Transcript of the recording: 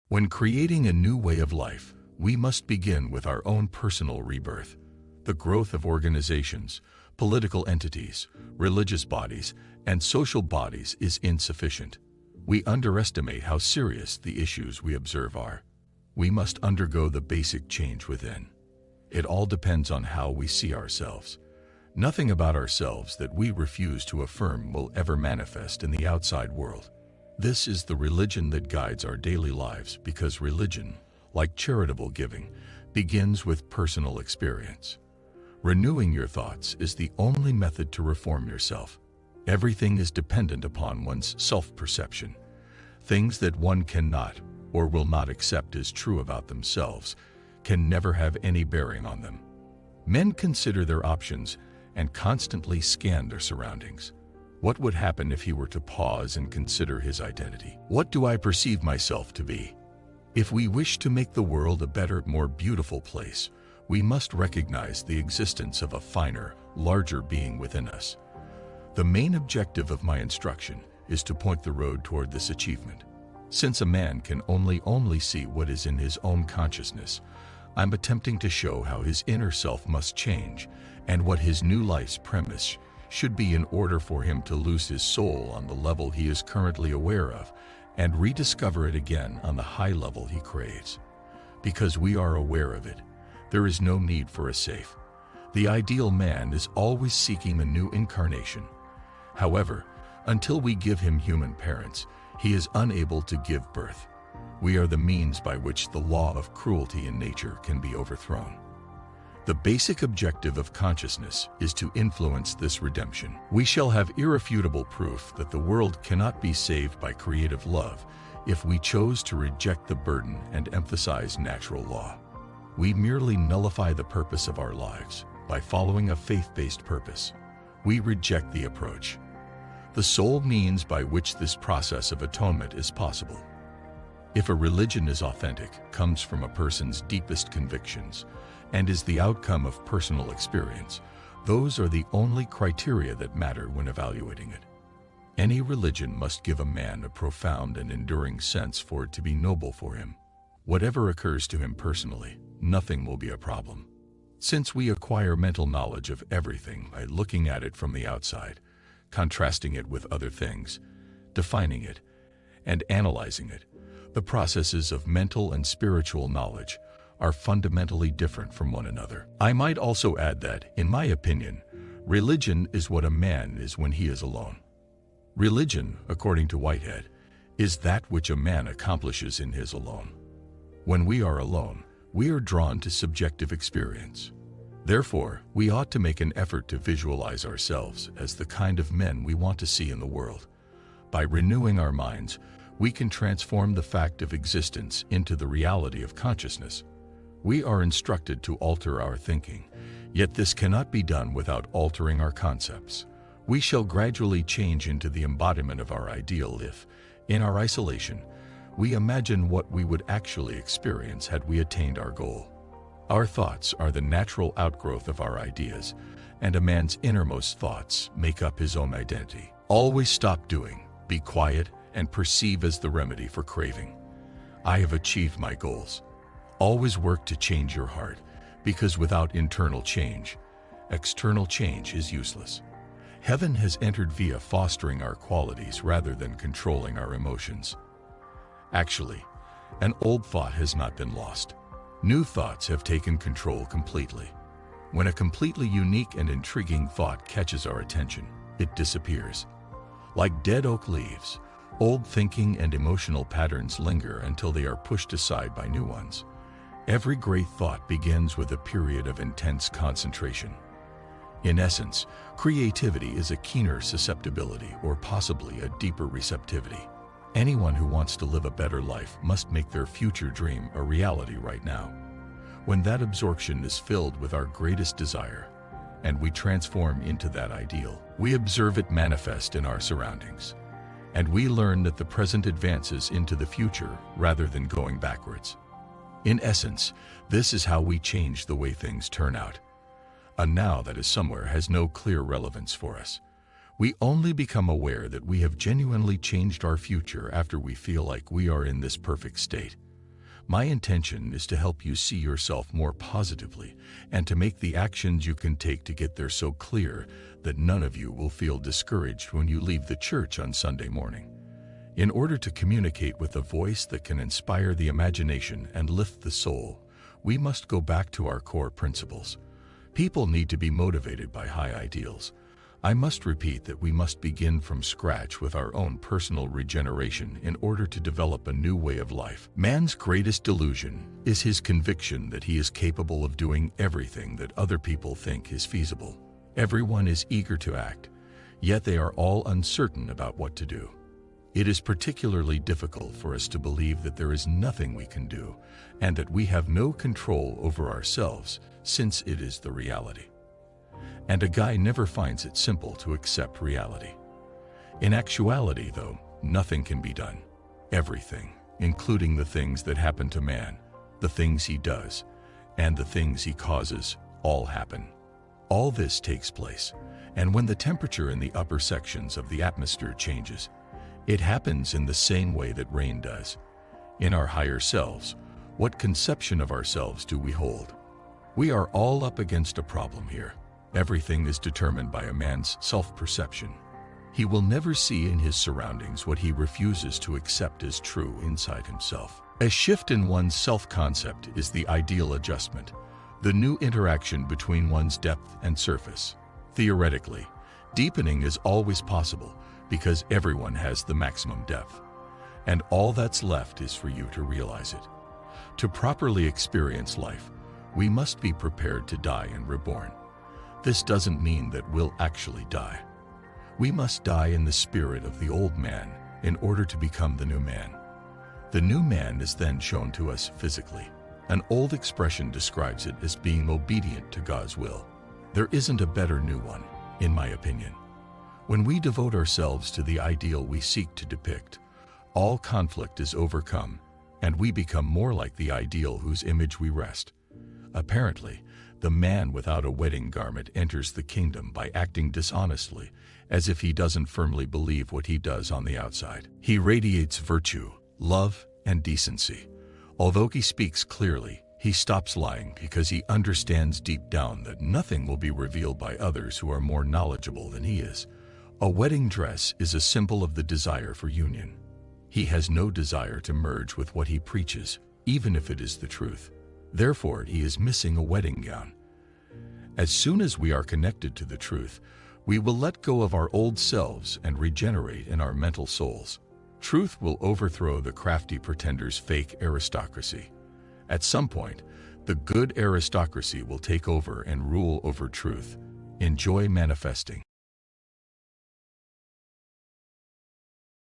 When creating a new way of life, we must begin with our own personal rebirth. The growth of organizations, political entities, religious bodies, and social bodies is insufficient. We underestimate how serious the issues we observe are. We must undergo the basic change within. It all depends on how we see ourselves. Nothing about ourselves that we refuse to affirm will ever manifest in the outside world. This is the religion that guides our daily lives, because religion, like charitable giving, begins with personal experience. Renewing your thoughts is the only method to reform yourself. Everything is dependent upon one's self-perception. Things that one cannot or will not accept as true about themselves can never have any bearing on them. Men consider their options and constantly scan their surroundings. What would happen if he were to pause and consider his identity? What do I perceive myself to be? If we wish to make the world a better, more beautiful place, we must recognize the existence of a finer, larger being within us. The main objective of my instruction is to point the road toward this achievement. Since a man can only see what is in his own consciousness, I'm attempting to show how his inner self must change and what his new life's premise should be in order for him to lose his soul on the level he is currently aware of and rediscover it again on the high level he craves. Because we are aware of it, there is no need for a safe. The ideal man is always seeking a new incarnation. However, until we give him human parents, he is unable to give birth. We are the means by which the law of cruelty in nature can be overthrown. The basic objective of consciousness is to influence this redemption. We shall have irrefutable proof that the world cannot be saved by creative love if we chose to reject the burden and emphasize natural law. We merely nullify the purpose of our lives by following a faith-based purpose. We reject the approach. The sole means by which this process of atonement is possible. If a religion is authentic, comes from a person's deepest convictions, and is the outcome of personal experience, those are the only criteria that matter when evaluating it. Any religion must give a man a profound and enduring sense for it to be noble for him. Whatever occurs to him personally, nothing will be a problem. Since we acquire mental knowledge of everything by looking at it from the outside, contrasting it with other things, defining it, and analyzing it, the processes of mental and spiritual knowledge are fundamentally different from one another. I might also add that, in my opinion, religion is what a man is when he is alone. Religion, according to Whitehead, is that which a man accomplishes in his alone. When we are alone, we are drawn to subjective experience. Therefore, we ought to make an effort to visualize ourselves as the kind of men we want to see in the world. By renewing our minds, we can transform the fact of existence into the reality of consciousness. We are instructed to alter our thinking, yet this cannot be done without altering our concepts. We shall gradually change into the embodiment of our ideal if, in our isolation, we imagine what we would actually experience had we attained our goal. Our thoughts are the natural outgrowth of our ideas, and a man's innermost thoughts make up his own identity. Always stop doing, be quiet, and perceive as the remedy for craving. I have achieved my goals. Always work to change your heart, because without internal change, external change is useless. Heaven has entered via fostering our qualities rather than controlling our emotions. Actually, an old thought has not been lost. New thoughts have taken control completely. When a completely unique and intriguing thought catches our attention, it disappears. Like dead oak leaves, old thinking and emotional patterns linger until they are pushed aside by new ones. Every great thought begins with a period of intense concentration. In essence, creativity is a keener susceptibility or possibly a deeper receptivity. Anyone who wants to live a better life must make their future dream a reality right now. When that absorption is filled with our greatest desire, and we transform into that ideal, we observe it manifest in our surroundings. And we learn that the present advances into the future rather than going backwards. In essence, this is how we change the way things turn out. A now that is somewhere has no clear relevance for us. We only become aware that we have genuinely changed our future after we feel like we are in this perfect state. My intention is to help you see yourself more positively and to make the actions you can take to get there so clear that none of you will feel discouraged when you leave the church on Sunday morning. In order to communicate with a voice that can inspire the imagination and lift the soul, we must go back to our core principles. People need to be motivated by high ideals. I must repeat that we must begin from scratch with our own personal regeneration in order to develop a new way of life. Man's greatest delusion is his conviction that he is capable of doing everything that other people think is feasible. Everyone is eager to act, yet they are all uncertain about what to do. It is particularly difficult for us to believe that there is nothing we can do and that we have no control over ourselves, since it is the reality. And a guy never finds it simple to accept reality. In actuality, though, nothing can be done. Everything, including the things that happen to man, the things he does, and the things he causes, all happen. All this takes place, and when the temperature in the upper sections of the atmosphere changes, it happens in the same way that rain does. In our higher selves, what conception of ourselves do we hold? We are all up against a problem here. Everything is determined by a man's self-perception. He will never see in his surroundings what he refuses to accept as true inside himself. A shift in one's self-concept is the ideal adjustment, the new interaction between one's depth and surface. Theoretically, deepening is always possible because everyone has the maximum depth, and all that's left is for you to realize it. To properly experience life, we must be prepared to die and reborn. This doesn't mean that we'll actually die. We must die in the spirit of the old man in order to become the new man. The new man is then shown to us physically. An old expression describes it as being obedient to God's will. There isn't a better new one, in my opinion. When we devote ourselves to the ideal we seek to depict, all conflict is overcome, and we become more like the ideal whose image we rest. Apparently, the man without a wedding garment enters the kingdom by acting dishonestly, as if he doesn't firmly believe what he does on the outside. He radiates virtue, love, and decency. Although he speaks clearly, he stops lying because he understands deep down that nothing will be revealed by others who are more knowledgeable than he is. A wedding dress is a symbol of the desire for union. He has no desire to merge with what he preaches, even if it is the truth. Therefore, he is missing a wedding gown. As soon as we are connected to the truth, we will let go of our old selves and regenerate in our mental souls. Truth will overthrow the crafty pretender's fake aristocracy. At some point, the good aristocracy will take over and rule over truth. Enjoy manifesting.